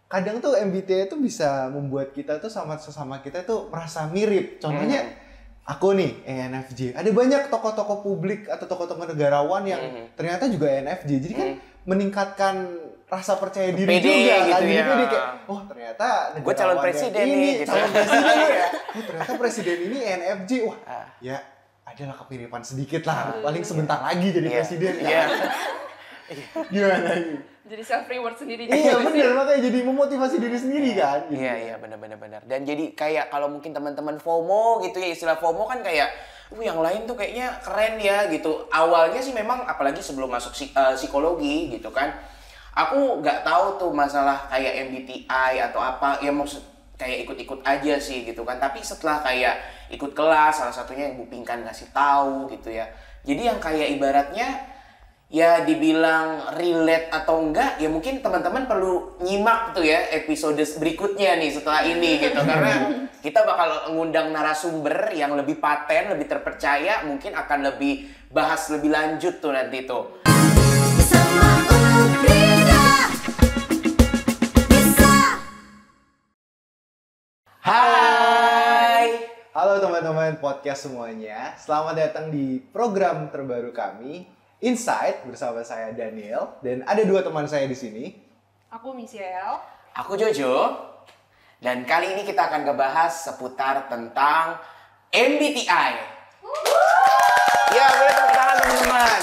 kadang tuh MBTI itu bisa membuat kita tuh sama sesama kita tuh merasa mirip. Contohnya aku nih ENFJ. Ada banyak tokoh-tokoh publik atau tokoh-tokoh negarawan yang ternyata juga ENFJ. Jadi kan meningkatkan rasa percaya diri pede juga gitu kan. Jadi ya. pede kayak ternyata Gue calon presiden ini, nih gitu. calon presiden ya. Ternyata presiden ini ENFJ. Wah, ya adalah kemiripan sedikit lah. Paling sebentar lagi jadi presiden kan. Gimana ini? Jadi self reward sendiri. Iya bener, makanya jadi memotivasi diri sendiri kan. Gitu. Iya benar. Dan jadi kayak kalau mungkin teman-teman FOMO gitu ya, istilah FOMO kan kayak yang lain tuh kayaknya keren ya gitu. Awalnya sih memang apalagi sebelum masuk psikologi gitu kan. Aku nggak tahu tuh masalah kayak MBTI atau apa, ya maksud kayak ikut-ikut aja sih gitu kan. Tapi setelah kayak ikut kelas, salah satunya yang Bu Pinkan ngasih tahu gitu ya. Jadi yang kayak ibaratnya ya dibilang relate atau enggak, ya mungkin teman-teman perlu nyimak tuh ya episode berikutnya nih setelah ini gitu. Karena kita bakal ngundang narasumber yang lebih paten, lebih terpercaya, mungkin akan lebih bahas lebih lanjut tuh nanti tuh. Hai. Halo teman-teman podcast semuanya. Selamat datang di program terbaru kami Insight bersama saya Daniel dan ada dua teman saya di sini. Aku Michelle. Aku Jojo. Dan kali ini kita akan ngebahas seputar tentang MBTI. Ya, boleh tepuk tangan teman-teman.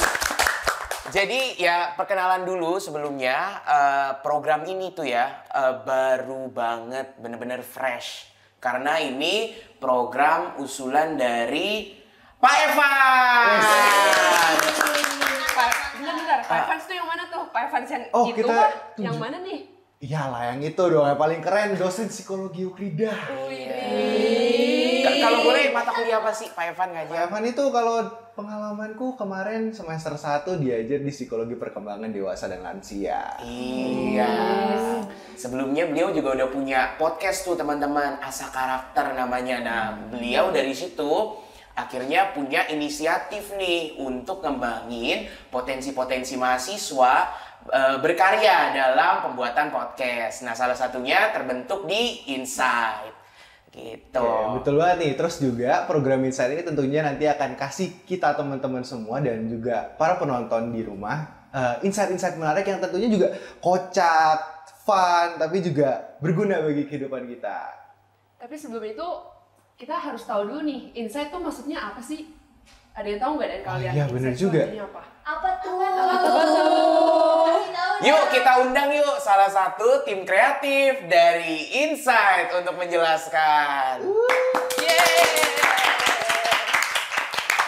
Jadi ya perkenalan dulu sebelumnya, program ini tuh ya baru banget, bener-bener fresh. Karena ini program usulan dari Pak Evan. Bentar. Pak Evans tuh yang mana tuh? Pak Evans yang itu kita kah? Yang mana nih? Iyalah yang itu dong, yang paling keren, dosen psikologi Euklida. Kalau boleh mata kuliah apa sih Pak Evan ngajar? Pak Evan itu kalau pengalamanku kemarin semester 1 diajar di psikologi perkembangan dewasa dan lansia. Iya. Sebelumnya beliau juga udah punya podcast tuh teman-teman, Asa Karakter namanya. Nah, beliau dari situ akhirnya punya inisiatif nih untuk ngembangin potensi-potensi mahasiswa berkarya dalam pembuatan podcast. Nah, salah satunya terbentuk di Insight. Gitu. Ya, betul banget nih. Terus juga program Insight ini tentunya nanti akan kasih kita teman-teman semua dan juga para penonton di rumah insight-insight menarik yang tentunya juga kocak, fun, tapi juga berguna bagi kehidupan kita. Tapi sebelum itu kita harus tahu dulu nih, insight tuh maksudnya apa sih? Ada yang tahu nggak dari kalian? Iya benar juga. Apa tuh? Yuk kita undang yuk salah satu tim kreatif dari Insight untuk menjelaskan.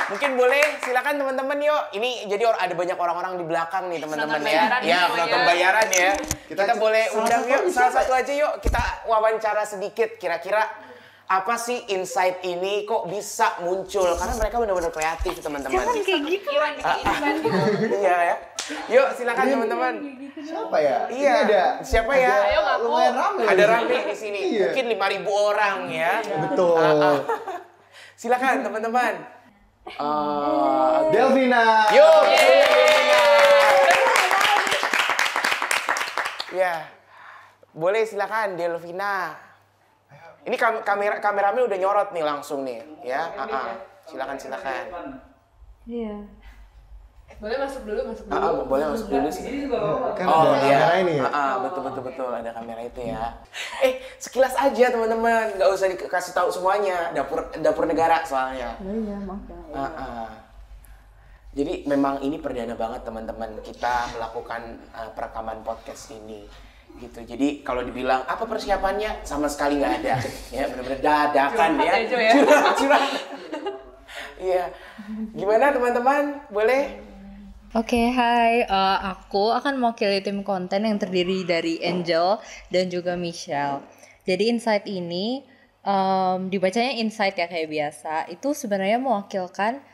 Mungkin boleh silakan teman-teman yuk. Ini jadi ada banyak orang-orang di belakang nih teman-teman ya. Ya penonton bayaran ya. Kita boleh undang yuk salah satu aja yuk. Kita wawancara sedikit kira-kira apa sih Insight ini kok bisa muncul? Karena mereka benar-benar kreatif teman-teman. Jangan kayak gitu. Iya ya. Yuk silakan teman-teman. Siapa ya? Iya. Ini ada siapa ya? Ayo ngaku. Lumayan ramai. Ada ramai di sini. Iya. Mungkin 5.000 orang ya. Betul. Silakan teman-teman. Delvina. Yuk. Delvina. Ya. Boleh silakan Delvina. Ini kameramen udah nyorot nih langsung nih, ya. Silakan. Iya. Boleh masuk dulu. Boleh masuk dulu sih. Kan ada kamera ini ya. Betul ada kamera itu ya. Sekilas aja teman-teman, nggak usah dikasih tahu semuanya. Dapur negara soalnya. Iya, maaf. Jadi memang ini perdana banget teman-teman kita melakukan perekaman podcast ini. Gitu. Jadi kalau dibilang apa persiapannya sama sekali nggak ada. Ya benar-benar dadakan ya. Curhat. Iya. Gimana teman-teman? Boleh? Oke, hai. Aku akan mewakili tim konten yang terdiri dari Angel dan juga Michelle. Jadi Insight ini dibacanya Insight ya kayak biasa. Itu sebenarnya mewakilkan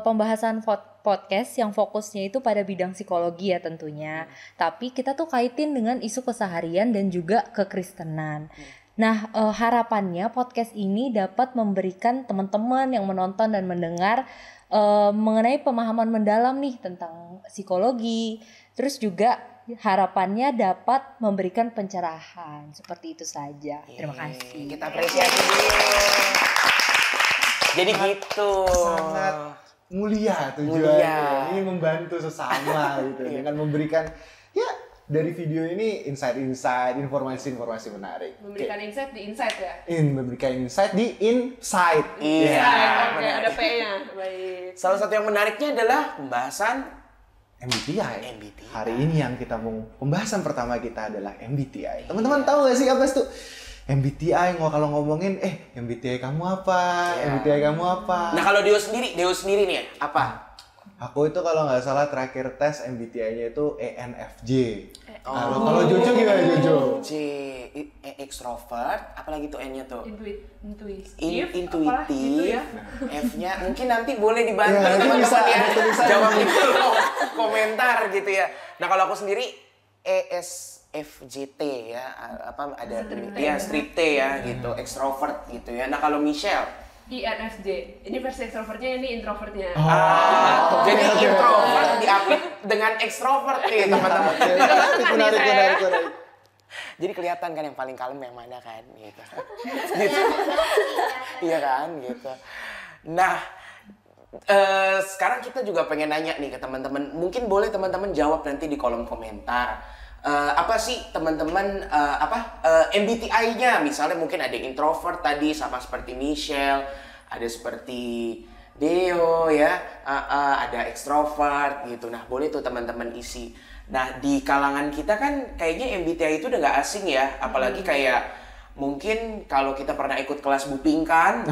pembahasan podcast yang fokusnya itu pada bidang psikologi ya tentunya. Tapi kita tuh kaitin dengan isu keseharian dan juga kekristenan. Nah, harapannya podcast ini dapat memberikan teman-teman yang menonton dan mendengar mengenai pemahaman mendalam nih tentang psikologi. Terus juga harapannya dapat memberikan pencerahan. Seperti itu saja. Terima kasih. Kita apresiasi dulu. Jadi gitu. Sangat mulia tujuannya. Ini membantu sesama gitu dengan memberikan ya dari video ini insight-insight, informasi-informasi menarik. Memberikan insight di insight ya? Memberikan insight di insight. Iya. Oke, ada P-nya. Baik. Salah satu yang menariknya adalah pembahasan MBTI. MBTI. Hari ini yang kita mau pembahasan pertama kita adalah MBTI. Teman-teman tahu gak sih apa itu MBTI? Kalau ngomongin MBTI kamu apa? MBTI kamu apa? Nah, kalau Dio sendiri nih apa? Aku itu kalau nggak salah terakhir tes MBTI-nya itu ENFJ. Kalau Jojo gimana Jojo? Extrovert, apalagi tuh N-nya tuh? Intuitif. Intuitif. Ya? F-nya mungkin nanti boleh dibantu Ya, teman-teman ya. bisa. Jawab di kolom komentar gitu ya. Nah, kalau aku sendiri ESFJT ya, apa ada strip T ya gitu, extrovert gitu ya. Nah, kalau Michelle INFJ. Ini versi extrovertnya, ini introvertnya. jadi introvert diapit dengan extrovert nih teman-teman. Menarik. Jadi kelihatan kan yang paling kalem yang mana kan gitu. Gitu. Iya kan gitu. Nah, sekarang kita juga pengen nanya nih ke teman-teman. Mungkin boleh teman-teman jawab nanti di kolom komentar. Apa sih teman-teman MBTI-nya? Misalnya mungkin ada introvert tadi sama seperti Michelle, ada seperti Deo ya, ada extrovert gitu. Nah, boleh tuh teman-teman isi. Nah, di kalangan kita kan kayaknya MBTI itu udah gak asing ya, apalagi kayak mungkin kalau kita pernah ikut kelas Bu Pinkan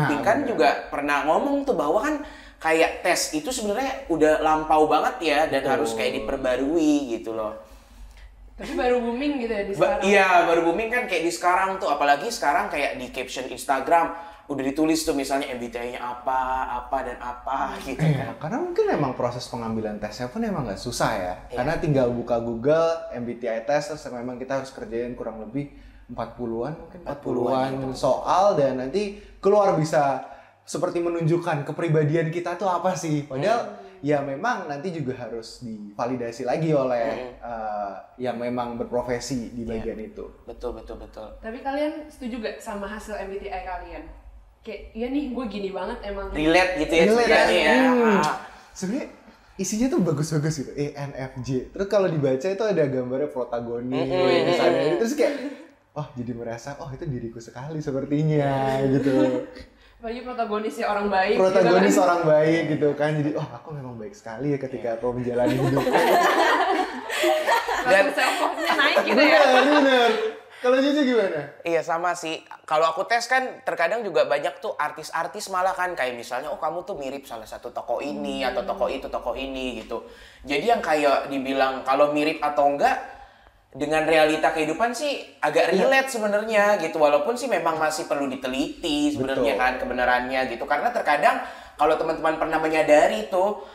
juga pernah ngomong tuh bahwa kan kayak tes itu sebenarnya udah lampau banget ya dan harus kayak diperbarui gitu loh. Tapi baru booming gitu ya di sekarang. Iya, baru booming kan kayak di sekarang tuh, apalagi sekarang kayak di caption Instagram udah ditulis tuh misalnya MBTI-nya apa dan apa gitu kan. Karena mungkin memang proses pengambilan tesnya pun emang nggak susah ya. Karena tinggal buka Google MBTI test, terus memang kita harus kerjain kurang lebih 40-an mungkin 40-an soal dan nanti keluar bisa seperti menunjukkan kepribadian kita tuh apa sih. Padahal ya memang nanti juga harus divalidasi lagi oleh yang memang berprofesi di bagian itu. Betul. Tapi kalian setuju gak sama hasil MBTI kalian? Kayak, iya nih gue gini banget emang. Relate gitu ya ceritanya ya. Sebenarnya isinya tuh bagus-bagus gitu, ENFJ. Terus kalau dibaca itu ada gambarnya protagonis misalnya. Terus kayak, jadi merasa, itu diriku sekali sepertinya gitu. Bagi protagonisnya orang baik. Protagonis gitu kan? orang baik gitu kan. Jadi, aku memang baik sekali ya ketika aku menjalani hidup. Dan self-love-nya naik gitu ya. Bener. Kalau Jojo gimana? Iya sama sih. Kalau aku tes kan terkadang juga banyak tuh artis-artis malah kan kayak misalnya kamu tuh mirip salah satu tokoh ini atau tokoh itu tokoh ini gitu. Jadi yang kayak dibilang kalau mirip atau enggak dengan realita kehidupan sih agak relate sebenarnya gitu. Walaupun sih memang masih perlu diteliti sebenarnya kan kebenarannya gitu. Karena terkadang kalau teman-teman pernah menyadari tuh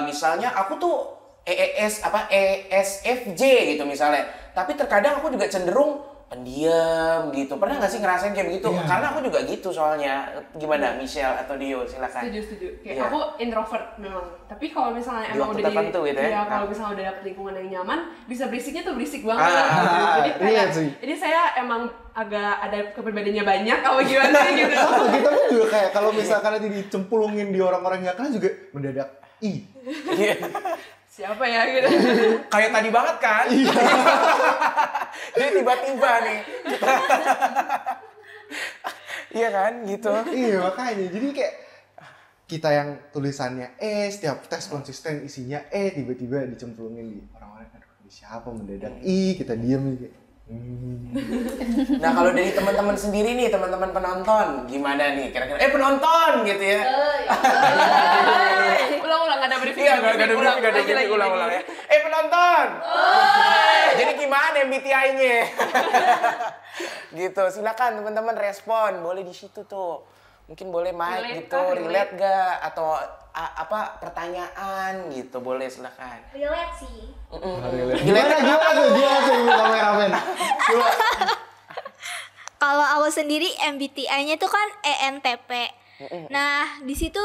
misalnya aku tuh ESFJ gitu misalnya. Tapi terkadang aku juga cenderung pendiam gitu. Pernah nggak sih ngerasain kayak begitu? Karena aku juga gitu soalnya. Gimana Michelle atau Dio? Silakan. Setuju. Kayak aku introvert memang. Tapi kalau misalnya emang udah tertentu gitu ya. Kalau misalnya udah dapet lingkungan yang nyaman, bisa berisiknya tuh berisik banget. Jadi kayak, jadi saya emang agak ada kepribadiannya banyak apa gimana gitu. Kita pun juga kayak kalau misalkan nanti dicemplungin di orang-orang yang kenal juga mendadak Siapa ya gitu. Kayak tadi banget kan? Jadi tiba-tiba nih. Iya kan gitu. Iya makanya jadi kayak kita yang tulisannya setiap tes konsisten isinya tiba-tiba dicemplungin di orang-orang aduh siapa mendadak kita diem gitu. Nah kalau dari teman-teman sendiri nih, teman-teman penonton gimana nih kira-kira? Penonton gitu ya. Ulang-ulang gak ada briefing. Iya gak ada briefing, ulang-ulang ya. Penonton. Jadi gimana MBTI-nya? Gitu, silakan teman-teman respon, boleh di situ tuh. Mungkin boleh mic gitu, relate gak atau pertanyaan gitu, boleh silakan. Relate sih. Gimana tuh kameramen? Kalau aku sendiri MBTI-nya tuh kan ENTP. Nah, di situ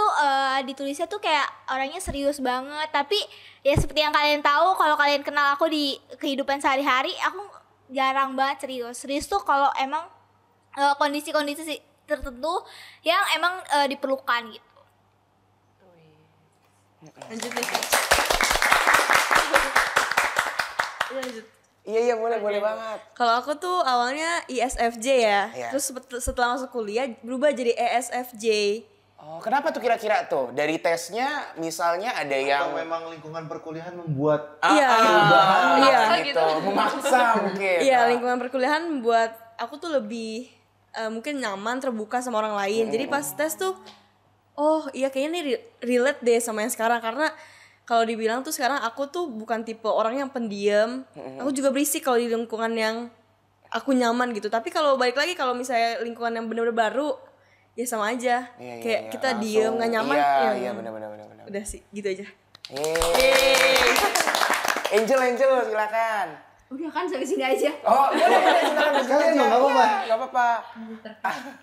ditulisnya tuh kayak orangnya serius banget. Tapi ya seperti yang kalian tahu, kalau kalian kenal aku di kehidupan sehari-hari, aku jarang banget serius. Serius tuh kalau emang kondisi-kondisi tertentu yang emang diperlukan gitu. Lanjut deh. Lanjut. Iya boleh banget. Kalau aku tuh awalnya ISFJ ya, terus setelah masuk kuliah berubah jadi ESFJ. Oh, kenapa tuh kira-kira tuh? Dari tesnya misalnya ada yang Atau memang lingkungan perkuliahan membuat perubahan gitu, memaksa mungkin. Iya, lingkungan perkuliahan membuat aku tuh lebih mungkin nyaman, terbuka sama orang lain. Jadi pas tes tuh, oh iya kayaknya ini relate deh sama yang sekarang, karena kalau dibilang tuh sekarang aku tuh bukan tipe orang yang pendiam. Aku juga berisik kalau di lingkungan yang aku nyaman gitu. Tapi kalau balik lagi kalau misalnya lingkungan yang benar-benar baru, ya sama aja. Kayak kita diem nggak nyaman. Iya benar. Udah sih, gitu aja. Angel silakan. Udah kan sampai sini aja. Oh, boleh silakan Sekalian dong, nggak apa-apa.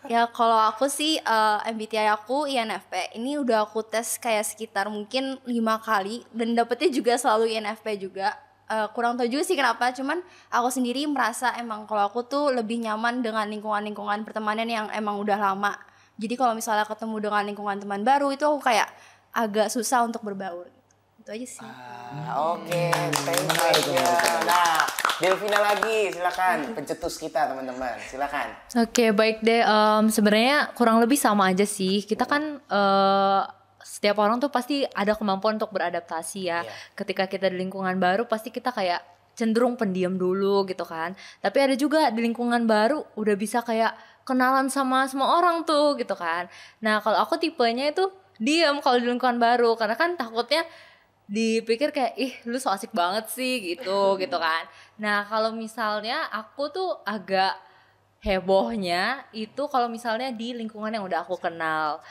Ya kalau aku sih MBTI aku INFP. Ini udah aku tes kayak sekitar mungkin 5 kali dan dapetnya juga selalu INFP juga. Kurang tahu juga sih kenapa, cuman aku sendiri merasa emang kalau aku tuh lebih nyaman dengan lingkungan pertemanan yang emang udah lama. Jadi kalau misalnya ketemu dengan lingkungan teman baru itu aku kayak agak susah untuk berbaur. Itu aja sih. Oke, thank you. Nah, Delvina lagi, silakan pencetus kita teman-teman, silakan. Oke, baik deh. Sebenarnya kurang lebih sama aja sih. Kita kan setiap orang tuh pasti ada kemampuan untuk beradaptasi ya. Ketika kita di lingkungan baru pasti kita kayak cenderung pendiam dulu gitu kan. Tapi ada juga di lingkungan baru udah bisa kayak kenalan sama semua orang tuh gitu kan. Nah, kalau aku tipenya itu diam kalau di lingkungan baru karena kan takutnya dipikir kayak ih lu so asik banget sih gitu kan. Nah kalau misalnya aku tuh agak hebohnya itu kalau misalnya di lingkungan yang udah aku kenal.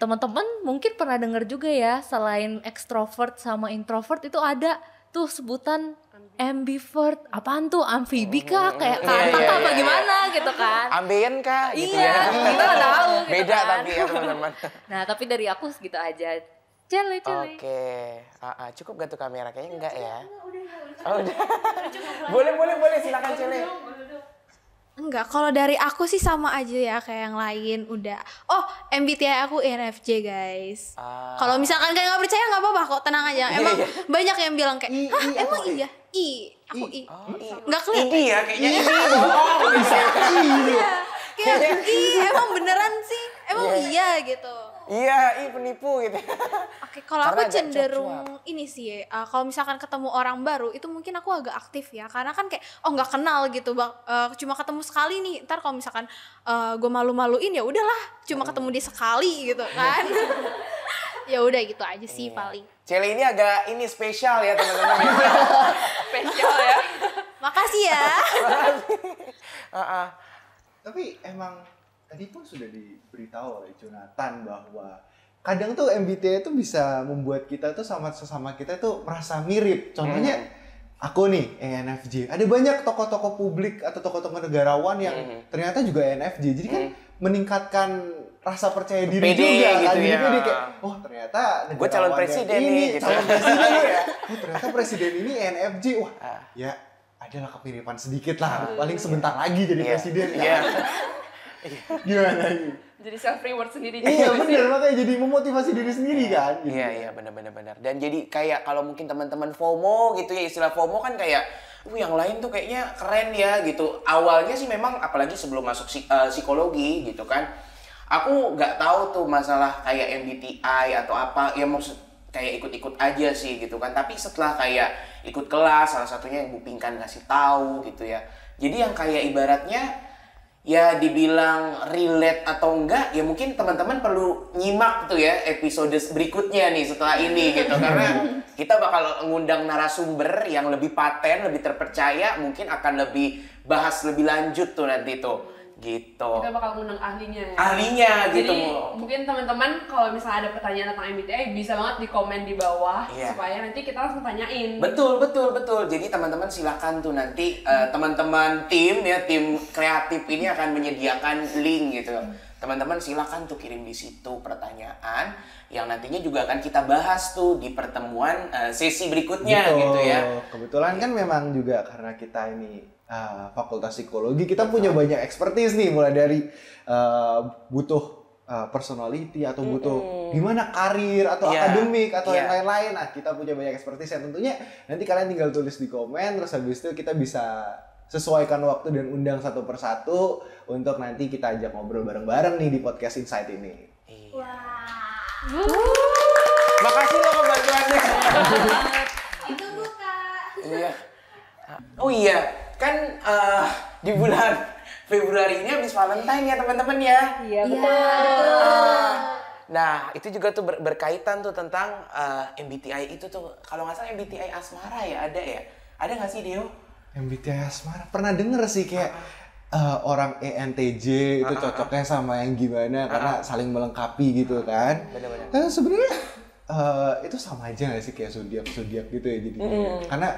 Teman-teman mungkin pernah dengar juga ya, selain extrovert sama introvert itu ada tuh sebutan ambivert. Apaan tuh? Amfibi kah? Kayak katak apa gimana gitu kan. Ambien kah? Gitu iya, kita nggak tahu gitu beda kan. tapi ya teman-teman. Nah tapi dari aku segitu aja. Cele. Oke. Cukup gak tuh kamera? Kayaknya enggak ya. Udah. Boleh silakan Cele. Enggak, kalau dari aku sih sama aja ya kayak yang lain udah. Oh, MBTI aku INFJ guys. Kalau misalkan kalian nggak percaya nggak apa-apa kok, tenang aja. Emang banyak yang bilang kayak, hah emang iya? Aku I. Nggak kelihatan. Ini ya kayaknya ini. Oh bisa. Kayak emang beneran sih? Emang iya gitu. Iya, penipu gitu. Oke, kalau aku cenderung ini sih, kalau misalkan ketemu orang baru itu mungkin aku agak aktif ya, karena kan kayak nggak kenal gitu, cuma ketemu sekali nih, ntar kalau misalkan gue malu-maluin ya udahlah, cuma ketemu dia sekali gitu kan. Ya udah gitu aja sih paling. Cele ini agak spesial ya teman-teman. Spesial ya. Makasih ya. Tapi emang tadi pun sudah diberitahu oleh Jonathan bahwa kadang tuh MBTI itu bisa membuat kita tuh sama sesama kita tuh merasa mirip. Contohnya aku nih ENFJ. Ada banyak tokoh-tokoh publik atau tokoh-tokoh negarawan yang ternyata juga ENFJ. Jadi kan meningkatkan rasa percaya diri pede juga kan. gitu Jadi ya. pede kayak ternyata gue calon presiden ini, nih gitu. calon presiden ya. Ternyata presiden ini ENFJ. Wah, ya adalah kemiripan sedikit lah. Paling sebentar lagi jadi presiden ya. Gimana ini? Jadi self reward sendiri. Iya benar, makanya jadi memotivasi diri sendiri kan. Gitu. Iya benar. Dan jadi kayak kalau mungkin teman-teman FOMO gitu ya, istilah FOMO kan kayak yang lain tuh kayaknya keren ya gitu. Awalnya sih memang apalagi sebelum masuk psikologi gitu kan. Aku nggak tahu tuh masalah kayak MBTI atau apa, ya maksud kayak ikut-ikut aja sih gitu kan. Tapi setelah kayak ikut kelas, salah satunya yang Bu Pinkan ngasih tahu gitu ya. Jadi yang kayak ibaratnya ya dibilang relate atau enggak, ya mungkin teman-teman perlu nyimak tuh ya episode berikutnya nih setelah ini gitu. Karena kita bakal ngundang narasumber yang lebih paten, lebih terpercaya, mungkin akan lebih bahas lebih lanjut tuh nanti tuh. Gitu. Kita bakal ngundang ahlinya ya. Ahlinya gitu. Jadi mungkin teman-teman kalau misalnya ada pertanyaan tentang MBTI bisa banget di komen di bawah supaya nanti kita langsung tanyain. Betul. Jadi teman-teman silakan tuh nanti teman-teman tim kreatif ini akan menyediakan link gitu. Teman-teman silakan tuh kirim di situ pertanyaan yang nantinya juga akan kita bahas tuh di pertemuan sesi berikutnya. Betul. Gitu ya. Kebetulan kan memang juga karena kita ini Fakultas Psikologi, kita punya banyak expertise nih, mulai dari butuh personality atau butuh gimana karir atau akademik atau yang lain-lain. Nah, kita punya banyak expertise yang tentunya nanti kalian tinggal tulis di komen, terus habis itu kita bisa sesuaikan waktu dan undang satu persatu untuk nanti kita ajak ngobrol bareng-bareng nih di podcast Insight ini. Wah. Makasih loh kebantuannya. Itu Kak. Iya. Oh iya, kan di bulan Februari ini habis Valentine ya teman-teman ya. Iya betul. Nah itu juga tuh berkaitan tuh tentang MBTI itu tuh, kalau nggak salah MBTI asmara ya, ada nggak sih Deo? MBTI asmara pernah denger sih kayak orang ENTJ itu cocoknya sama yang gimana karena saling melengkapi gitu kan. Benar-benar. Nah, sebenarnya itu sama aja nggak sih kayak zodiak gitu ya jadinya. Karena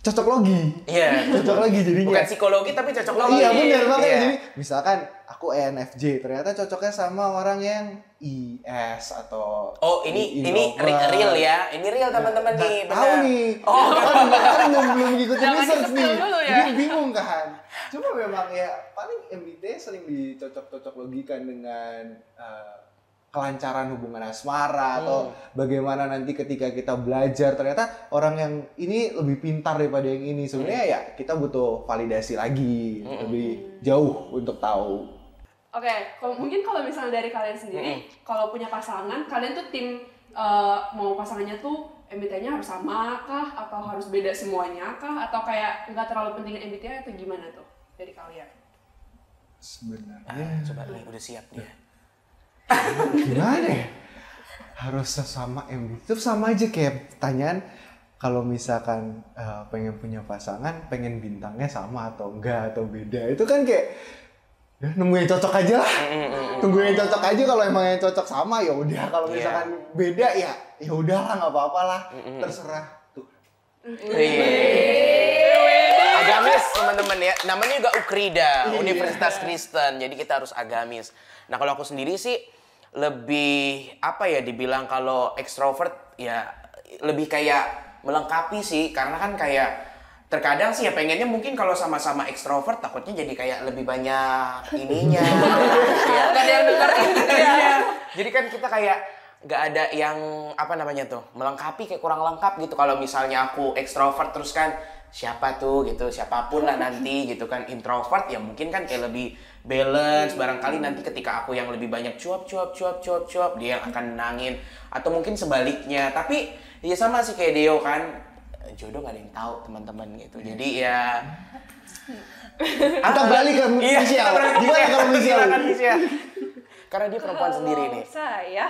cocok logi. Iya. Cocok logi jadinya. Bukan psikologi tapi cocok logi. Iya benar makanya. Jadi misalkan aku ENFJ ternyata cocoknya sama orang yang IS atau ini real ya. Ini real teman-teman nih. Tahu nih. Kan belum ngikutin research nih. Jadi bingung kan. Cuma memang ya paling MBTI sering dicocok-cocok logikan dengan kelancaran hubungan asmara atau bagaimana nanti ketika kita belajar ternyata orang yang ini lebih pintar daripada yang ini. Sebenarnya ya kita butuh validasi lagi lebih jauh untuk tahu. Oke, mungkin kalau misalnya dari kalian sendiri, kalau punya pasangan, kalian tuh tim mau pasangannya tuh MBTI-nya harus sama kah atau harus beda semuanya kah atau kayak nggak terlalu penting MBTI atau gimana tuh dari kalian? Sebenarnya coba nih udah siap dia. Gimana ya? Harus sesama MBTI itu sama aja kayak pertanyaan kalau misalkan pengen punya pasangan, pengen bintangnya sama atau enggak atau beda. Itu kan kayak nemu yang cocok aja lah. Tunggu yang cocok aja, kalau emang yang cocok sama ya udah, kalau misalkan beda ya udahlah nggak apa-apa lah. Terserah tuh. Agamis teman-teman ya. Namanya juga Ukrida, Universitas Kristen. Jadi kita harus agamis. Nah, kalau aku sendiri sih lebih dibilang kalau ekstrovert ya lebih kayak melengkapi sih, karena kan kayak terkadang sih ya pengennya mungkin kalau sama-sama ekstrovert takutnya jadi kayak lebih banyak ininya. Gak ada yang dengerin gitu ya. Jadi kan kita kayak nggak ada yang melengkapi, kayak kurang lengkap gitu. Kalau misalnya aku ekstrovert terus kan siapapun lah nanti gitu kan introvert ya mungkin kan kayak lebih balance, barangkali nanti ketika aku yang lebih banyak cuap dia yang akan menangin, atau mungkin sebaliknya. Tapi ya sama sih kayak Deo kan, jodoh gak ada yang tahu teman-teman gitu. Jadi ya kita balik ke Michelle. Gimana kalau Michelle? Karena dia perempuan sendiri nih. Saya.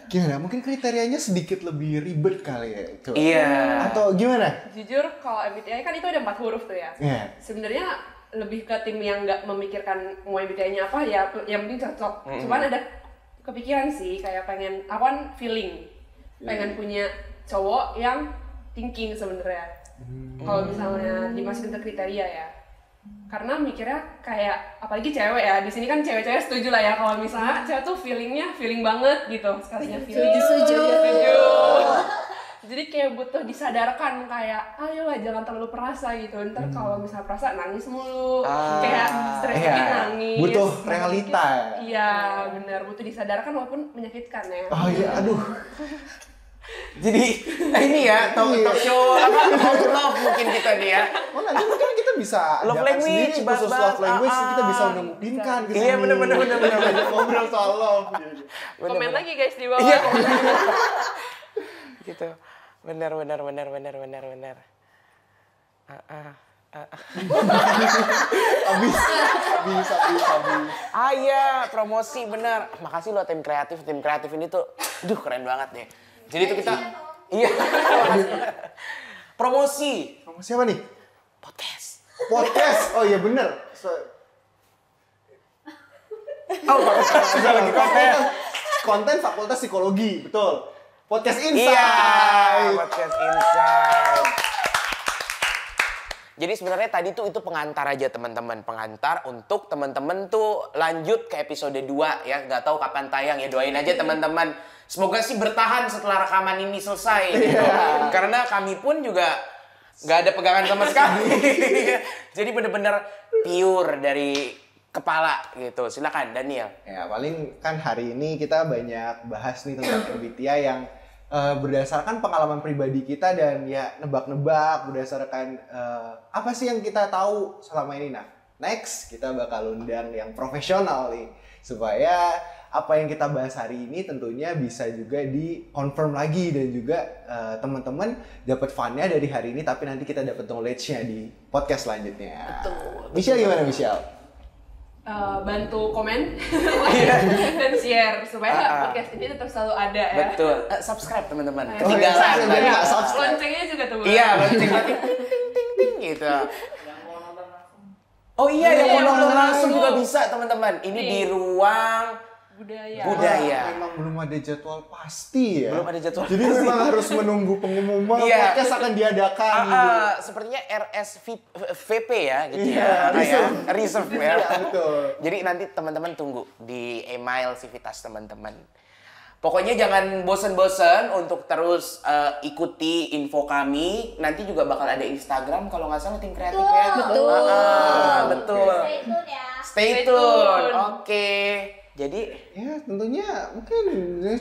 Gimana? Mungkin kriterianya sedikit lebih ribet kali ya. Coba. Iya. Atau gimana? Jujur kalau MBTI kan itu ada 4 huruf tuh ya. Iya. Sebenarnya lebih ke tim yang nggak memikirkan mau MBTI-nya apa ya, yang penting cocok. Cuman ada kepikiran sih kayak pengen, aku kan feeling, pengen punya cowok yang thinking sebenarnya. Kalau misalnya dimasukin ke kriteria ya. Karena mikirnya kayak apalagi cewek ya, di sini kan cewek-cewek setuju lah ya kalau misalnya cewek tuh feelingnya feeling banget gitu, sekalinya feeling. Setuju. Jadi kayak butuh disadarkan kayak ayolah jangan terlalu perasa gitu. Ntar kalau misalnya perasa nangis mulu, kayak stres dikit nangis. Butuh realita. Iya benar, butuh disadarkan walaupun menyakitkan ya. Oh iya, aduh. Jadi ini ya talk show love mungkin kita nih ya. Oh nanti mungkin kita bisa love language, khusus love language kita bisa memungkinkan ke sini. Iya benar. Ngobrol soal love. Komen lagi guys di bawah. Iya, gitu. Benar. Habis. Iya, promosi benar. Makasih loh tim kreatif ini tuh, keren banget deh. Jadi itu kita, promosi apa nih? podcast. Oh iya bener. Oh, fakultas psikologi konten. Konten Fakultas Psikologi, betul. Podcast Insight. Iya, podcast Insight. Jadi sebenarnya tadi tuh itu pengantar aja teman-teman, pengantar untuk teman-teman tuh lanjut ke episode 2 ya. Nggak tahu kapan tayang ya, doain aja teman-teman. Semoga sih bertahan setelah rekaman ini selesai gitu. Karena kami pun juga nggak ada pegangan sama sekali. Jadi bener-bener pure dari kepala gitu. Silakan Daniel. Ya paling kan hari ini kita banyak bahas nih tentang MBTI yang berdasarkan pengalaman pribadi kita dan ya nebak-nebak berdasarkan apa sih yang kita tahu selama ini. Nah, next kita bakal undang yang profesional nih supaya apa yang kita bahas hari ini tentunya bisa juga di-confirm lagi dan juga teman-teman dapat fun-nya dari hari ini tapi nanti kita dapat knowledge-nya di podcast selanjutnya. Betul. Michelle gimana Michelle? Bantu komen dan share supaya podcast ini tetap selalu ada ya. Betul. Subscribe teman-teman. Oh, Ketinggalan. iya, tadi. nggak subscribe. Loncengnya juga tuh. Iya, lonceng ting ting ting gitu. Oh iya, yang mau nonton langsung juga bisa teman-teman. Ini di ruang budaya. Memang belum ada jadwal pasti ya. Belum ada jadwal Jadi memang harus menunggu pengumuman Iya. podcast akan diadakan. Sepertinya RSVP ya gitu Iya, ya. Reserve ya. Iya, betul. Jadi nanti teman-teman tunggu di email Civitas teman-teman. Pokoknya jangan bosen-bosen untuk terus ikuti info kami. Nanti juga bakal ada Instagram kalau nggak salah tim kreatif ya. Betul. Betul. Stay tune. Oke. Jadi Ya tentunya mungkin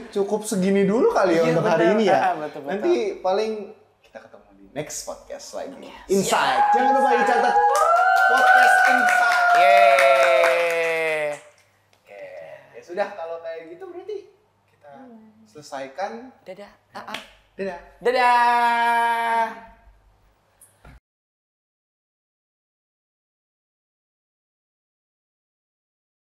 cukup segini dulu kali ya Iya, untuk hari betul. ini ya. Betul. Nanti paling kita ketemu di next podcast lagi. Insight. Jangan lupa dicatat podcast Insight. yeay. Ya sudah kalau kayak gitu berarti kita selesaikan. Dadah. Dadah. Dadah.